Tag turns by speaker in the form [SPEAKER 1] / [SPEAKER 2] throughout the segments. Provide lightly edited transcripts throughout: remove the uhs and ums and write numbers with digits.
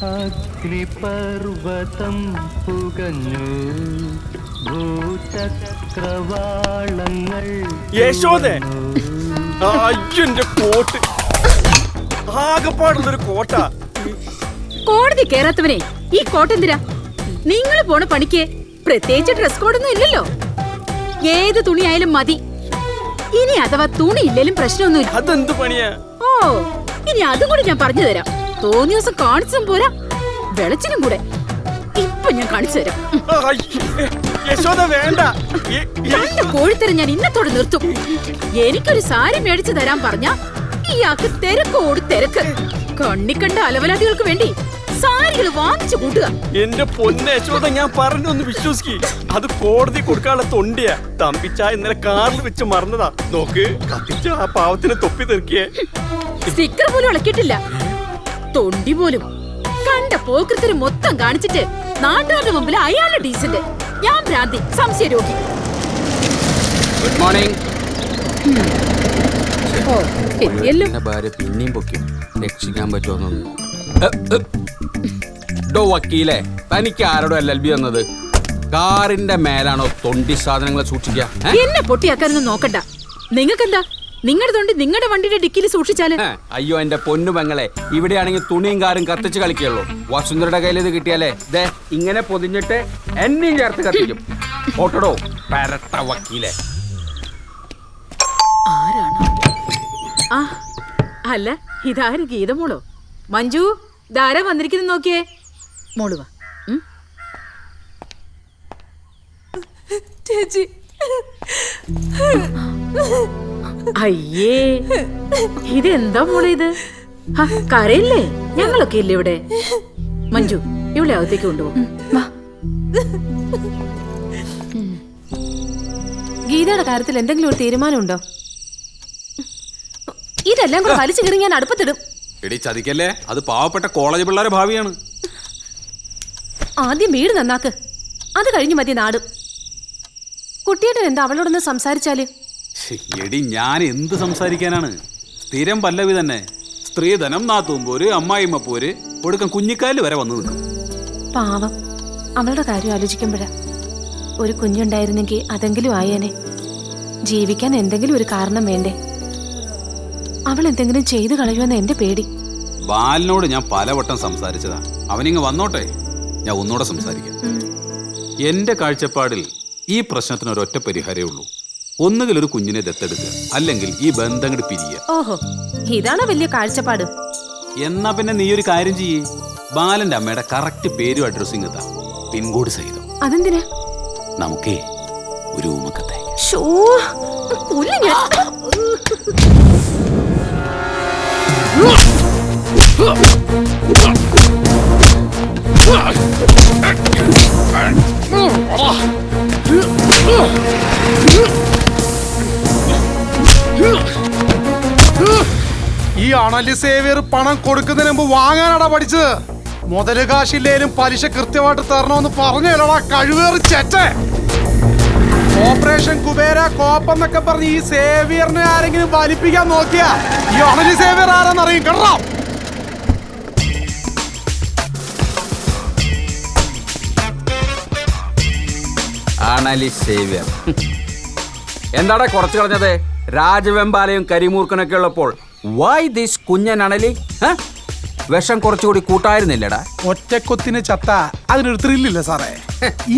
[SPEAKER 1] അഗ്നിപർവതം പുകഞ്ഞു ഭൂചക്രവാളങ്ങൾ.
[SPEAKER 2] യശോദേ, അയ്യന്റെ coat ആകെപ്പാടുള്ളൊരു കോട്ട.
[SPEAKER 3] കോടതി കേറാത്തവനെ ഈ കോട്ടെന്തിരാ? നിങ്ങൾ പോണ പണിക്ക് പ്രത്യേകിച്ച് ഡ്രസ് കോഡൊന്നും ഇല്ലല്ലോ. ഏത് തുണിയായാലും മതി. ഇനി അഥവാ തുണി ഇല്ലേലും പ്രശ്നമൊന്നുമില്ല.
[SPEAKER 2] അതെന്ത് പണിയാ?
[SPEAKER 3] ഓ, ഇനി അതും കൂടി ഞാൻ പറഞ്ഞു തരാം. തോന്നിയ ദിവസം കാണിച്ചും പോരാ, വെളച്ചിനും കൂടെ. ഇപ്പൊ ഞാൻ കാണിച്ചു തരാം.
[SPEAKER 2] യശോദ വേണ്ട.
[SPEAKER 3] രണ്ട് കോഴിത്തരം ഞാൻ ഇന്നത്തോടെ നിർത്തും. എനിക്കൊരു സാരി മേടിച്ചു തരാൻ പറഞ്ഞ ഇയാൾക്ക് തിരക്കോട് തിരക്ക്. കണ്ണിക്കണ്ട അലവലാദികൾക്ക് വേണ്ടി സാരികൾ വാങ്ങിച്ചു കൂട്ടുക.
[SPEAKER 2] എന്റെ പൊന്നെ യശോദ, ഞാൻ പറഞ്ഞൊന്ന് വിശ്വസിക്ക്. അത് കോടതി കൊടുക്കാനുള്ള തൊണ്ടിയാ. തമ്പിച്ച ഇന്നലെ കാറിൽ വെച്ച് മറന്നതാ. നോക്ക്, കത്തിച്ച ആ പാവത്തിന് തൊപ്പി തെറിക്കിയേ.
[SPEAKER 3] സ്റ്റിക്കർ പോലും ഇളക്കിയിട്ടില്ല. തൊണ്ടി പോലും. കണ്ട പോക്കൃത്തിന് മൊത്തം കാണിച്ചിട്ട് നാട്ടുകാരുടെ മുമ്പിൽ അയാളുടെ ഡീസന്റ്. ഞാൻ ഭ്രാന്തി, സംശയ രോഗി.
[SPEAKER 4] Good morning.
[SPEAKER 3] ഭാര്യ
[SPEAKER 4] പിന്നെയും പൊക്കും. രക്ഷിക്കാൻ പറ്റുമെന്നൊന്നും. വക്കീലെ, തനിക്ക് ആരോടും LLB വന്നത്? കാറിന്റെ മേലാണോ തൊണ്ടി സാധനങ്ങളെ സൂക്ഷിക്കുക?
[SPEAKER 3] എന്നെ പൊട്ടിയാക്കാനൊന്നും നോക്കണ്ട. നിങ്ങൾക്കെന്താ? നിങ്ങളുടെ തൊണ്ടി നിങ്ങളുടെ വണ്ടിയുടെ ഡിക്കിയിൽ സൂക്ഷിച്ചാല്.
[SPEAKER 4] അയ്യോ എന്റെ പൊന്നു പെങ്ങളെ, ഇവിടെയാണെങ്കിൽ തുണിയും കാറും കത്തിച്ച് കളിക്കുള്ളൂ. വസുന്ധരയുടെ കയ്യിൽ ഇത് കിട്ടിയാലേ ദേ ഇങ്ങനെ പൊതിഞ്ഞിട്ട് എന്നെയും ചേർത്ത് കത്തിക്കും. ഓട്ടടോ പരട്ട വക്കീലെ.
[SPEAKER 3] ആരാണ്? ആ അല്ല, ഇതാര്? ഗീതമോളോ? മഞ്ജു, ധാരാ വന്നിരിക്കുന്നു, നോക്കിയേ. മോളുവാ.
[SPEAKER 5] ചേച്ചി,
[SPEAKER 3] അയ്യേ, ഇതെന്താ മോളെ ഇത്? കരയില്ലേ? ഞങ്ങളൊക്കെ ഇല്ലേ ഇവിടെ. മഞ്ജു, ഇവിടെ അകത്തേക്ക് കൊണ്ടുപോകും.
[SPEAKER 5] ഗീതയുടെ കാര്യത്തിൽ എന്തെങ്കിലും ഒരു തീരുമാനമുണ്ടോ? ഇതെല്ലാം കൂടെ വലിച്ചു കയറി ഞാൻ അടുപ്പത്തിടും.
[SPEAKER 4] എടി ചതിക്കല്ലേ, അത് പാവപ്പെട്ട കോളേജ് പിള്ളേരെ ഭാവിയാണ്.
[SPEAKER 5] ആദ്യം വീട് നന്നാക്ക്, അത് കഴിഞ്ഞു മതി നാടും. കുട്ടിയേട്ടൻ എന്താ അവളോടൊന്ന് സംസാരിച്ചാല്?
[SPEAKER 4] എടി ഞാൻ എന്ത് സംസാരിക്കാനാണ്? സ്ഥിരം പല്ലവി തന്നെ. സ്ത്രീധനം, നാത്തൂമ്പോര്, അമ്മായിമ്മ പോര്, ഒടുക്കം കുഞ്ഞിക്കാല് വരെ വന്നു നിൽക്കും.
[SPEAKER 5] പാവം, അവളുടെ കാര്യം ആലോചിക്കുമ്പോഴാ. ഒരു കുഞ്ഞുണ്ടായിരുന്നെങ്കിൽ അതെങ്കിലും ആയേനെ. ജീവിക്കാൻ എന്തെങ്കിലും ഒരു കാരണം വേണ്ടേ? അവൾ എന്തെങ്കിലും ചെയ്തു കളയുമെന്ന് എന്റെ പേടി.
[SPEAKER 4] ബാലിനോട് ഞാൻ പലവട്ടം സംസാരിച്ചതാ. അവനിങ്ങ് വന്നോട്ടെ, ഞാൻ ഒന്നുകൂടെ സംസാരിക്കാം. എന്റെ കാഴ്ചപ്പാടിൽ ഈ പ്രശ്നത്തിന് ഒരൊറ്റ പരിഹാരമേ ഉള്ളൂ. ഒന്നുകിൽ ഒരു കുഞ്ഞിനെ ദത്തെടുക്കുക, അല്ലെങ്കിൽ ഈ ബന്ധം കൂടി പിരിയുക.
[SPEAKER 5] ഓഹോ, ഇതാണോ വലിയ കാഴ്ചപ്പാട്?
[SPEAKER 4] എന്നാ പിന്നെ നീ ഒരു കാര്യം ചെയ്യേ. ബാലന്റെ അമ്മയുടെ കറക്റ്റ് പേരും അഡ്രസ്സും എത്താം, പിൻകോഡ് സഹിതം.
[SPEAKER 5] അതെന്തിനാ?
[SPEAKER 4] നമുക്കേ ഒരു ഊമക്കത്തെ.
[SPEAKER 6] ഈ അണലി സേവിയർ പണം കൊടുക്കുന്നതിന് മുമ്പ് വാങ്ങാനാടാ പഠിച്ചത്. മുതല് കാശില്ലേലും പലിശ കൃത്യമായിട്ട് തരണമെന്ന് പറഞ്ഞല്ലോടാ കഴിവേറി ചെറ്റേ. ഓപ്പറേഷൻ കുബേര കോപ്പെന്നൊക്കെ പറഞ്ഞ് ഈ സേവിയറിനെ ആരെങ്കിലും വലിപ്പിക്കാൻ നോക്കിയാ ഈ അണലി സേവിയർ ആരാന്നറിയും കേട്ടോ.
[SPEAKER 4] അണലി സേവിയർ എന്താടാ കുറച്ച് കളഞ്ഞത്? രാജവെമ്പാലയും കരിമൂർക്കനൊക്കെ ഉള്ളപ്പോൾ വൈ ദിസ് കുഞ്ഞൻ അണലി? വിഷം കുറച്ചുകൂടി കൂട്ടായിരുന്നില്ലടാ.
[SPEAKER 6] ഒറ്റക്കൊത്തിന് ചത്ത അതിനൊരു ത്രില്ലില്ല സാറേ.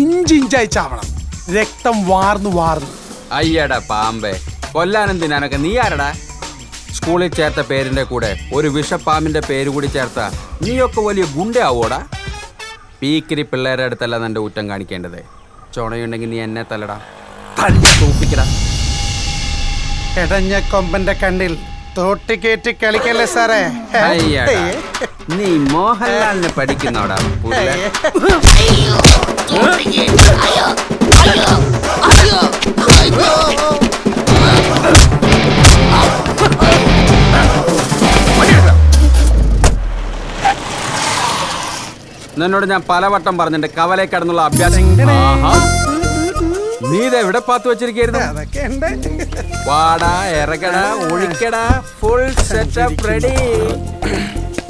[SPEAKER 6] ഇഞ്ചിഞ്ചായി ചാവണം, രക്തം വാർന്നു വാർന്നു.
[SPEAKER 4] അയ്യടാ പാമ്പേ, കൊല്ലാനെന്തിനാനൊക്കെ നീ ആരടാ? സ്കൂളിൽ ചേർത്ത പേരിന്റെ കൂടെ ഒരു വിഷപ്പാമ്പിന്റെ പേര് കൂടി ചേർത്ത നീയൊക്കെ വലിയ ഗുണ്ടയാവോടാ? പീക്കിരി പിള്ളേരുടെ അടുത്തല്ല നിന്റെ ഊറ്റം കാണിക്കേണ്ടത്. ചുണയുണ്ടെങ്കിൽ നീ എന്നെ തല്ലടാ, തല്ലി തൂപ്പിക്കടാ.
[SPEAKER 6] എടഞ്ഞ കൊമ്പന്റെ കണ്ണിൽ തോട്ടിക്കേറ്റി കളിക്കല്ലേ സാറേ.
[SPEAKER 4] അയ്യടാ, നീ മോഹൻലാലിനെ പഠിക്കുന്നോടാ പുള്ളേ. നിന്നോട് ഞാൻ പലവട്ടം പറഞ്ഞിട്ട് കവലേ കടന്നുള്ള അഭ്യാസം. നീ ഇതെവിടെ പാത്ത് വെച്ചിരിക്കുന്നു? വാടാ, ഇറങ്ങടാ, ഒഴിക്കടാ, ഫുൾ സെറ്റപ്പ് റെഡി.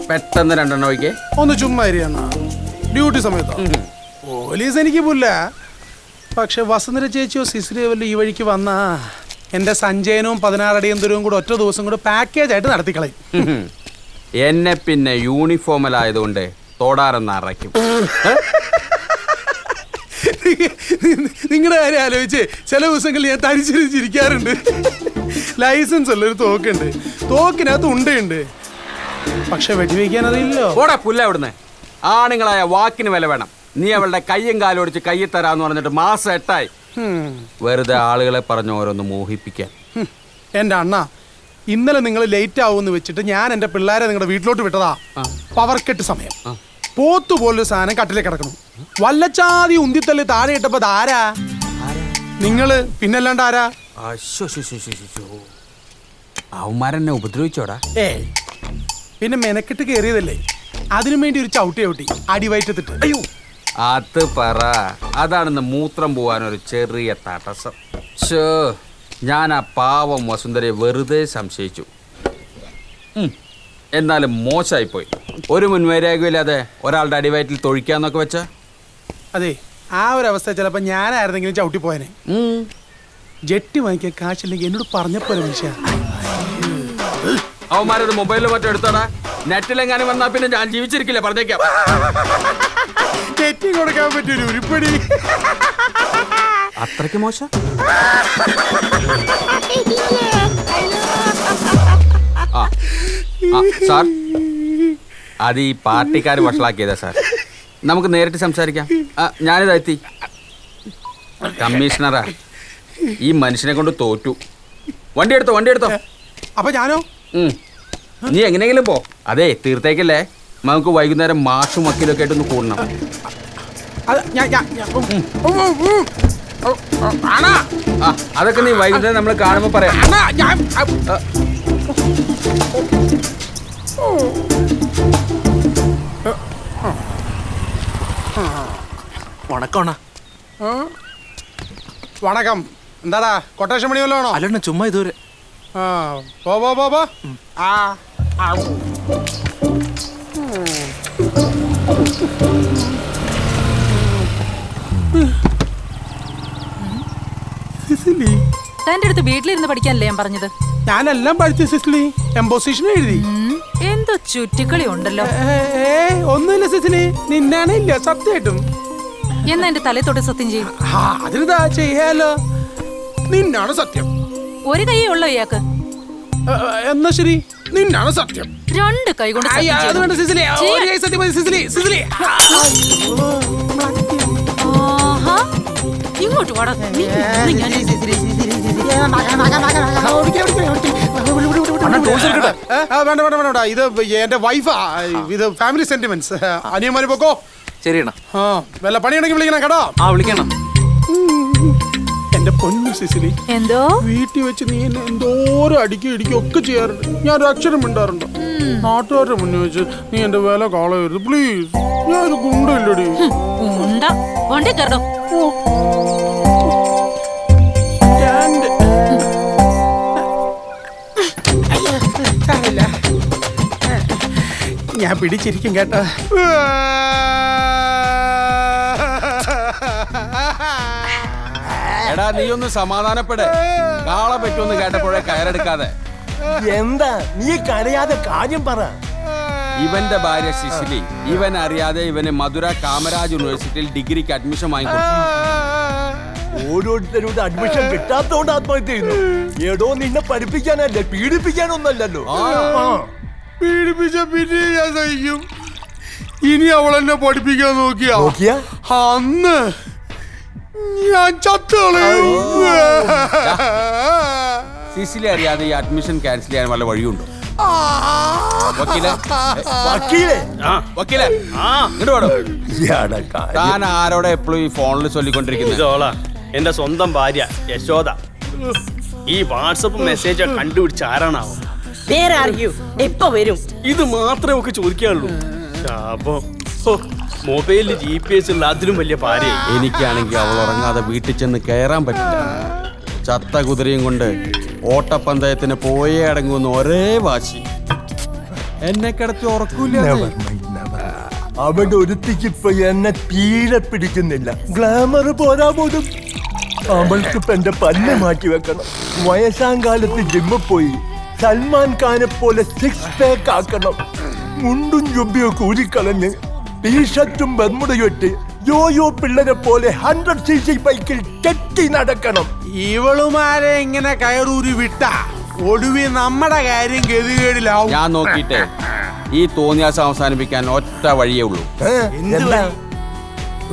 [SPEAKER 4] പെട്ടെന്ന് രണ്ടെണ്ണം ഒഴിക്കേ.
[SPEAKER 6] ഒന്ന് ചുമ്മാ ഇരിയണ്ണ, ഡ്യൂട്ടി സമയത്തോ? പോലീസ് എനിക്ക് പുല്ല. പക്ഷെ വസുന്ധര ചേച്ചിയോ സിസിലിയോ വല്ല ഈ വഴിക്ക് വന്നാ എന്റെ സഞ്ചയനവും 16 അടിയന്തരവും കൂടെ ഒറ്റ ദിവസം കൂടെ പാക്കേജ് ആയിട്ട് നടത്തിക്കളയും.
[SPEAKER 4] എന്നെ പിന്നെ യൂണിഫോമിലായതുകൊണ്ട് തോടാറെന്ന് അറയ്ക്കും.
[SPEAKER 6] നിങ്ങളുടെ കാര്യം ആലോചിച്ച് ചില ദിവസങ്ങളിൽ ഞാൻ തരിച്ചിരിക്കാറുണ്ട്. ലൈസൻസ് ഉള്ളൊരു തോക്കുണ്ട്, തോക്കിനകത്ത് ഉണ്ടയുണ്ട്, പക്ഷെ വെടിവെക്കാൻ അറിയില്ലോ.
[SPEAKER 4] ഓടാ പുല്ല അവിടുന്ന്. ആണുങ്ങളായ വാക്കിന് വില വേണം. നീ അവളുടെ കയ്യും കാലും ഒടിച്ച് കയ്യിൽ തരാന്ന് പറഞ്ഞിട്ട് മാസം 8 വെറുതെ ആളുകളെ പറഞ്ഞ് ഓരോന്ന് മോഹിപ്പിക്കാൻ.
[SPEAKER 6] എന്റെ അണ്ണ, ഇന്നലെ നിങ്ങൾ ലേറ്റ് ആവുമെന്ന് വെച്ചിട്ട് ഞാൻ എന്റെ പിള്ളേരെ നിങ്ങളുടെ വീട്ടിലോട്ട് വിട്ടതാ. പവർ കെട്ട് സമയം. പോത്തു പോലൊരു സാധനം കട്ടിലേക്ക് കിടക്കണം. വല്ലച്ചാതി ഉന്തിത്തള്ളി താഴെ ഇട്ടപ്പോ ആരാ? നിങ്ങള്, പിന്നല്ലാണ്ട് ആരാ?
[SPEAKER 4] അവന്മാരെന്നെ ഉപദ്രവിച്ചോടാ.
[SPEAKER 6] പിന്നെ മെനക്കെട്ട് കയറിയതല്ലേ, അതിനു വേണ്ടി ഒരു ചവിട്ടി അടിവയറ്റത്തിട്ട്.
[SPEAKER 4] അയ്യോ, അത് പറ. അതാണെന്ന് മൂത്രം പോവാനൊരു ചെറിയ തടസ്സം. ഞാൻ ആ പാവം വസുന്ധരയെ വെറുതെ സംശയിച്ചു. എന്നാലും മോശമായിപ്പോയി. ഒരു മുൻവൈരാഗ്യമില്ലാതെ ഒരാളുടെ അടിവയറ്റിൽ തൊഴിക്കാന്നൊക്കെ വെച്ച.
[SPEAKER 6] അതെ, ആ ഒരു അവസ്ഥ ചിലപ്പോ ഞാനായിരുന്നെങ്കിലും ചവിട്ടി പോയനെ. ജെട്ടി വാങ്ങിക്കാൻ കാശില്ലെങ്കിൽ എന്നോട് പറഞ്ഞപ്പോലെ മനുഷ്യ.
[SPEAKER 4] അവന്മാരൊരു മൊബൈലിൽ മറ്റോ എടുത്തോടാ. നെറ്റിലെങ്ങാനും വന്നാ പിന്നെ ഞാൻ ജീവിച്ചിരിക്കില്ല, പറഞ്ഞേക്കാം.
[SPEAKER 6] നെറ്റി കൊടുക്കാൻ പറ്റൊരു ഉരുപ്പടി.
[SPEAKER 4] അത്രയ്ക്ക് മോശം? സാർ, അത് ഈ പാർട്ടിക്കാർ വഷളാക്കിയതാ സാർ. നമുക്ക് നേരിട്ട് സംസാരിക്കാം. ഞാനിതാ എത്തി. കമ്മീഷണറാ, ഈ മനുഷ്യനെ കൊണ്ട് തോറ്റു. വണ്ടി എടുത്തോ.
[SPEAKER 6] അപ്പൊ ഞാനോ?
[SPEAKER 4] നീ എങ്ങനെയെങ്കിലും പോ. അതെ, തീർത്തേക്കല്ലേ. നമുക്ക് വൈകുന്നേരം മാഷും വക്കീലൊക്കെ ആയിട്ടൊന്ന് കൂടണം. അതൊക്കെ നീ വൈകുന്നേരം നമ്മൾ കാണുമ്പോ പറയാം.
[SPEAKER 6] വണക്കം. എന്താടാ, കൊട്ടേഷൻ പണി വല്ലതാണോ?
[SPEAKER 1] അല്ലണ്ണ, ചുമ്മാ ഇതുവരെ.
[SPEAKER 6] പോ.
[SPEAKER 7] തന്റെ അടുത്ത് വീട്ടിലിരുന്ന് പഠിക്കാനല്ലേ ഞാൻ പറഞ്ഞത്?
[SPEAKER 6] ഞാനെല്ലാം പഠിച്ചു സിസിലി. എംപോസിഷൻ എഴുതി.
[SPEAKER 7] എന്തോ ചുറ്റിക്കളി ഉണ്ടല്ലോ.
[SPEAKER 6] ഒന്നുമില്ല സിസിലി, നിന്നാണ് ഇല്ല സത്യമായിട്ടും.
[SPEAKER 7] എന്നാ എന്റെ തലേ തൊട്ട് സത്യം ചെയ്യും.
[SPEAKER 6] അതിനെന്താ ചെയ്യാലോ, നിന്നാണ് സത്യം.
[SPEAKER 7] ഒരു കൈയേ ഉള്ളോ ഇയാൾക്ക്?
[SPEAKER 6] എന്നാ ശരി, നിന്നാണ് സത്യം.
[SPEAKER 7] 2 കൈ കൊണ്ട്
[SPEAKER 6] അത് വേണ്ട സിസിലി, ഒരു കൈ സത്യം മതി സിസിലി.
[SPEAKER 7] ഇങ്ങോട്ട് വാടാ.
[SPEAKER 6] വേണ്ട, ഇത് എന്റെ വൈഫാ. ഇത് ഫാമിലി സെന്റിമെന്റ്സ്. അനിയന്മാര് പോക്കോ.
[SPEAKER 1] ശരിയണ്ണ.
[SPEAKER 6] വല്ല പണിയുണ്ടെങ്കിൽ വിളിക്കണം കേട്ടോ.
[SPEAKER 1] വിളിക്കണം.
[SPEAKER 6] എന്റെ പൊന്നു സിസിലി,
[SPEAKER 7] എന്തോ
[SPEAKER 6] വീട്ടിൽ വെച്ച് നീ എന്നെ എന്തോരം അടിക്കും ഒക്കെ ചെയ്യാറുണ്ട്. ഞാൻ ഒരു അക്ഷരം മിണ്ടാറുണ്ടോ? നാട്ടുകാരുടെ മുന്നിൽ വെച്ച് നീ എന്റെ വില കളയരുത് പ്ലീസ്. ഞാനൊരു ഗുണ്ടല്ലടി. ഞാൻ പിടിച്ചിരിക്കും കേട്ടോ.
[SPEAKER 4] എടാ, നീ ഒന്ന് സമാധാനപ്പെടേ. കാളെ പറ്റുമെന്ന് കേട്ടപ്പോഴേ കയറെടുക്കാതെ.
[SPEAKER 1] എന്താ നീ കരയാതെ കാര്യം പറ.
[SPEAKER 4] ഇവന്റെ ഭാര്യ സിസിലി, ഇവൻ അറിയാതെ ഇവന് മധുര കാമരാജ് യൂണിവേഴ്സിറ്റിയിൽ ഡിഗ്രിക്ക് അഡ്മിഷൻ വാങ്ങിക്കൊടുത്തു.
[SPEAKER 1] ഓരോരുത്തരുടെ അഡ്മിഷൻ കിട്ടാത്തോണ്ട് ആത്മഹത്യ ചെയ്യുന്നു. ഏടോ, നിന്നെ പഠിപ്പിക്കാനല്ലേ, പീഡിപ്പിക്കാനൊന്നല്ലോ.
[SPEAKER 6] പീഡിപ്പിച്ച പിന്നെ ഞാൻ സഹിക്കും. ഇനി അവൾ എന്നെ പഠിപ്പിക്കാൻ നോക്കിയാ അന്ന് ഞാൻ ചത്തോളയും.
[SPEAKER 4] സിസിലി അറിയാതെ ഈ അഡ്മിഷൻ ക്യാൻസൽ ചെയ്യാൻ വല്ല വഴിയുണ്ടോ? താൻ ആരോടെ എപ്പോഴും ഈ ഫോണിൽ ചൊല്ലിക്കൊണ്ടിരിക്കുന്നത്?
[SPEAKER 2] എന്റെ സ്വന്തം ഭാര്യ യശോദ. ഈ വാട്സപ്പ് മെസ്സേജ് കണ്ടുപിടിച്ച ആരാണാവോ? ഇത് മാത്രമേ ഒക്കെ ചോദിക്കാനുള്ളൂ. മൊബൈലിൽ GPS ഉള്ള അതിലും വലിയ ഭാര്യ.
[SPEAKER 4] എനിക്കാണെങ്കിൽ അവൾ ഉറങ്ങാതെ വീട്ടിൽ ചെന്ന് കയറാൻ പറ്റില്ല. ചത്ത കുതിരയും കൊണ്ട് ഓട്ടപ്പന്തയത്തിന് പോയേ അടങ്ങുന്ന ഒരേ വാശി. എന്നെ കിടത്തി ഉറക്കൂല.
[SPEAKER 1] Never mind, never. അവിടെ ഒരുത്തിക്ക് ഇപ്പൊ എന്നെ തീരെ പിടിക്കുന്നില്ല. ഗ്ലാമർ പോരാ പോലും. അവൾക്ക് ഇപ്പൊ എന്റെ പല്ല് മാറ്റി വെക്കണം. വയസ്സാം കാലത്ത് ജിമ്മിൽ പോയി സൽമാൻ ഖാനെ പോലെ 6 പാക്ക് ആക്കണം. മുണ്ടും ജുബിയൊക്കെ ഊരിക്കളഞ്ഞ് ടീഷർട്ടും ബർമുടയും ഇട്ട് യോയോ പിള്ളേരെ പോലെ 100cc ബൈക്കിൽ കെട്ടി നടക്കണം.
[SPEAKER 6] ഇവളുമാരെ ഇങ്ങനെ കയറൂരി വിട്ട ഒടുവി നമ്മുടെ കാര്യം ഗതികേടിലാവും.
[SPEAKER 4] ഞാൻ നോക്കിയിട്ടേ ഈ തോന്നിയാസം അവസാനിപ്പിക്കാൻ ഒറ്റ വഴിയേ ഉള്ളൂ.
[SPEAKER 1] എന്താ?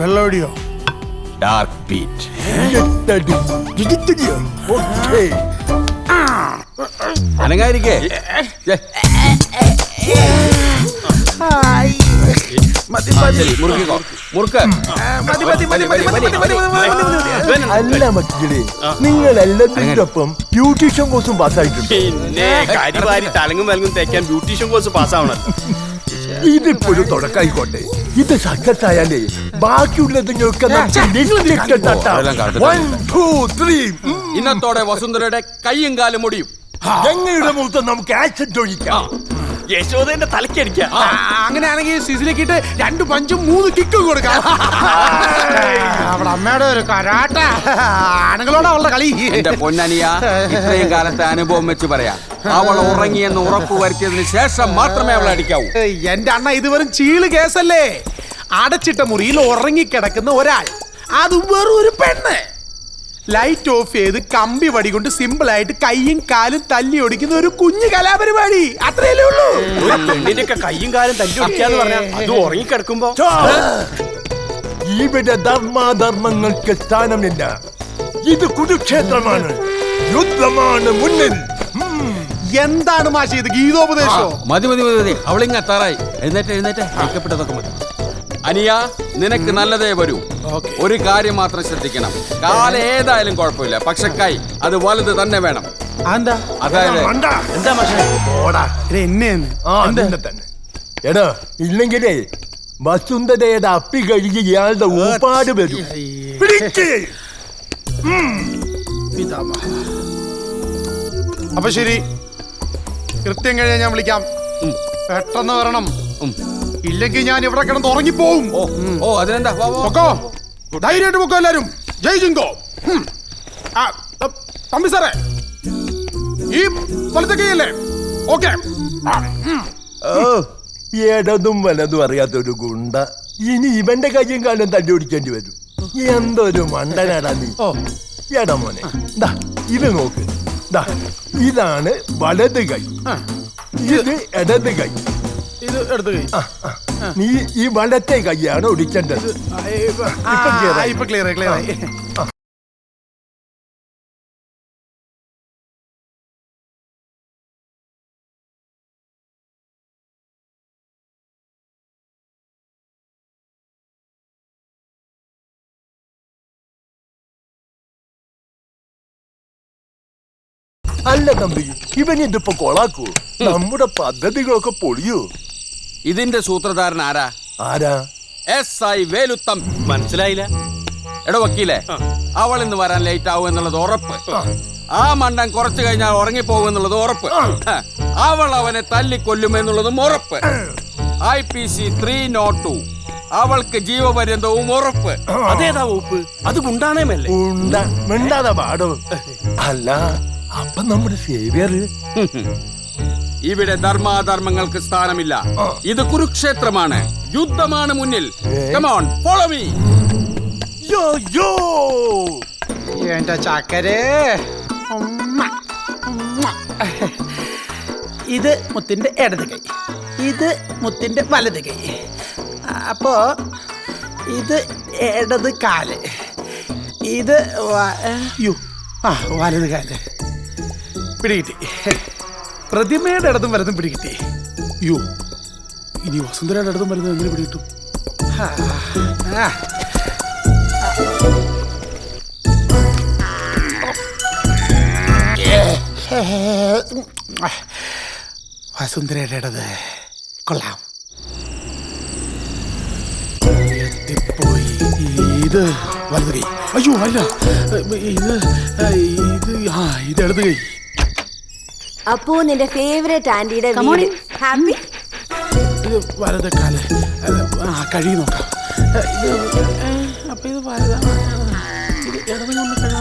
[SPEAKER 6] വെള്ളോടിയോ?
[SPEAKER 4] Dark beat.
[SPEAKER 1] ഓക്കേ.
[SPEAKER 4] അനങ്ങായിരിക്കേ. ശരി, മുറുക്കിക്കോ. മുറുക്ക്.
[SPEAKER 1] അല്ല മക്കളെ, നിങ്ങൾ എല്ലാത്തിനൊപ്പം ബ്യൂട്ടീഷ്യൻ കോഴ്സും പാസ്സായിട്ടുണ്ട്.
[SPEAKER 2] പിന്നെ കരിവാരി തലങ്ങും വലങ്ങും തേക്കാൻ ബ്യൂട്ടീഷ്യൻ കോഴ്സ് പാസ്സാവണം.
[SPEAKER 1] ഇതിപ്പോ ഒരു തുടക്കായിക്കോട്ടെ. ഇത് സക്സസ് ആയാലേ ബാക്കിയുള്ളതിനൊക്കെ
[SPEAKER 4] ഇന്നത്തോടെ വസുന്ധരയുടെ കയ്യും കാലും മുടിയും.
[SPEAKER 1] ഞങ്ങളുടെ മുഖത്ത് നമുക്ക് ആക്സിഡന്റ് ഒഴിക്കാം.
[SPEAKER 2] യശോദന്റെ തലക്കടിക്കാം.
[SPEAKER 6] അങ്ങനെയാണെങ്കിൽ സിസിലേക്കിട്ട് 2 പഞ്ചും 3 കിക്കും കൊടുക്കാം. അവിടെ അമ്മയുടെ ഒരു കരാട്ട ആണുങ്ങളോട് അവളുടെ കളി.
[SPEAKER 4] എന്റെ പൊന്നനിയ, ഇത്രയും കാലത്തെ അനുഭവം വെച്ച് പറയാം, അവൾ ഉറങ്ങിയെന്ന് ഉറപ്പ് വരുത്തിയതിന് ശേഷം മാത്രമേ അവളെ അടിക്കാവൂ.
[SPEAKER 6] എന്റെ അണ്ണ ഇത് വെറും ചീള് കേസല്ലേ. അടച്ചിട്ട മുറിയിൽ ഉറങ്ങിക്കിടക്കുന്ന ഒരാൾ, അതും വെറും ഒരു പെണ്ണ്. ലൈറ്റ് ഓഫ് ചെയ്ത് കമ്പി വടി കൊണ്ട് സിമ്പിൾ ആയിട്ട് കൈയും കാലും തല്ലി ഒടിക്കുന്ന ഒരു കുഞ്ഞു കലാപരിപാടി. അത്രയല്ലേ ഉള്ളൂ.
[SPEAKER 2] ഒരു പെണ്ണിന്റെ ഒക്കെ കയ്യും കാലും തല്ലി ഒടിക്കാന്ന് പറഞ്ഞാൽ അത് ഉറങ്ങിക്കിടക്കുമ്പോ
[SPEAKER 1] ഇവിടെ ധർമാധർമ്മങ്ങൾക്ക് സ്ഥാനമില്ല. ഇത് കുരുക്ഷേത്രമാണ്. യുദ്ധമാണ് മുന്നിൽ.
[SPEAKER 6] എന്താണ് മാഷി ഇത് ഗീതോപദേശോ?
[SPEAKER 4] മതി മതി മതി മതി, അവളിങ്ങ എത്താറായി. എഴുന്നേറ്റ് എഴുന്നേറ്റ്, ഐക്യപ്പെട്ടതൊക്കെ മതി. അനിയ, നിനക്ക് നല്ലതേ വരൂ. ഒരു കാര്യം മാത്രം ശ്രദ്ധിക്കണം, കാല ഏതായാലും കുഴപ്പമില്ല, പക്ഷെ കൈ അത് വലുത് തന്നെ വേണം. അതായത്
[SPEAKER 2] എന്താ മാഷേ?
[SPEAKER 1] തന്നെ എടാ, ഇല്ലെങ്കിലേ വസുന്ധരയുടെ അപ്പി കഴുകി ഇയാളുടെ ഊപ്പാട് വരും.
[SPEAKER 6] അപ്പൊ ശരി, കൃത്യം കഴിഞ്ഞാൽ ഞാൻ വിളിക്കാം. പെട്ടെന്ന് വരണം, ഇല്ലെങ്കിൽ ഞാൻ ഇവിടെ കിടന്ന് ഉറങ്ങിപ്പോവും.
[SPEAKER 4] ഓ അതിനെന്താ,
[SPEAKER 6] പൊക്കോ, ധൈര്യമായിട്ട് പൊക്കോ എല്ലാരും. ജയ് ജിങ്കോ. തമ്പി സാറേ, ഈ വലത്തെ കൈയല്ലേ? ഓക്കെ.
[SPEAKER 1] ഇടതും വലതും അറിയാത്തൊരു ഗുണ്ട ഇനി ഇവന്റെ കയ്യും കാലം തല്ലി ഓടിക്കേണ്ടി വരും. എന്തൊരു മണ്ടനാടാ നീ. എടാ മോനെ, ദാ ഇത് നോക്ക്. ദാ ഇതാണ് വലത് കൈ, ഇത് ഇടത് കൈ.
[SPEAKER 6] ഇത് എടുത്ത് കൈ.
[SPEAKER 1] നീ ഈ വലത്തെ കൈയാണ് ഒടിക്കേണ്ടത്.
[SPEAKER 6] ഇപ്പൊ ക്ലിയർ ആയി.
[SPEAKER 1] അല്ല തമ്പി, ഇവൻ ഇതിപ്പോ കൊളാക്കൂ. നമ്മുടെ പദ്ധതികളൊക്കെ പൊളിയൂ.
[SPEAKER 4] ഇതിന്റെ സൂത്രധാരൻ ആരാ?
[SPEAKER 1] ആരാ?
[SPEAKER 4] SI വേലുത്തം.
[SPEAKER 2] മനസ്സിലായില്ല.
[SPEAKER 4] എടോ വക്കീലേ, അവൾ ഇന്ന് വരാൻ ലേറ്റ് ആവും എന്നുള്ളത് ഉറപ്പ്. ആ മണ്ടൻ കുറച്ചു കഴിഞ്ഞാൽ ഉറങ്ങിപ്പോകും എന്നുള്ളത് ഉറപ്പ്. അവൾ അവനെ തല്ലിക്കൊല്ലുമെന്നുള്ളതും ഉറപ്പ്. IPC 302 അവൾക്ക് ജീവപര്യന്തവും ഉറപ്പ്.
[SPEAKER 2] അതേതാ വകുപ്പ്? അത് ഗുണ്ടാണേമല്ലേ?
[SPEAKER 1] മിണ്ടാതെ പാടോ. അല്ല, അപ്പൊ നമ്മുടെ സേവിയർ.
[SPEAKER 4] ഇവിടെ ധർമാധർമ്മങ്ങൾക്ക് സ്ഥാനമില്ല. ഇത് കുരുക്ഷേത്രമാണ്, യുദ്ധമാണ് മുന്നിൽ. Come on, follow me.
[SPEAKER 1] യോ യോ
[SPEAKER 6] എന്റെ ചക്കരേ. ഇത് മുത്തിന്റെ ഇടത് കൈ, ഇത് മുത്തിന്റെ വലത് കൈ. അപ്പോ ഇത് ഇടത് കാല്, ഇത് വലത് കാല്. പിടികിട്ടി. പ്രതിമയുടെ ഇടതും വലതും പിടികിട്ടി. ഇനി വസുന്ധരയുടെ ഇടതും വലതും എങ്ങനെ പിടികിട്ടും? വസുന്ധരയുടെ ഇടത് കൊള്ളാം. എത്തിപ്പോയി. ഇത് വലത് കൈ. അയ്യോ അല്ല, ഇത് ഇടത് കൈ.
[SPEAKER 8] അപ്പോ നിന്റെ ഫേവറേറ്റ് ആന്റിയുടെ ഹാപ്പി
[SPEAKER 6] ഇത് വലത് കാല്. കഴുകി നോക്കാം. ഇത് അപ്പൊ ഇത് വലതാണ്. ഇത് ഇടത് കൊണ്ട് കഴുകാം.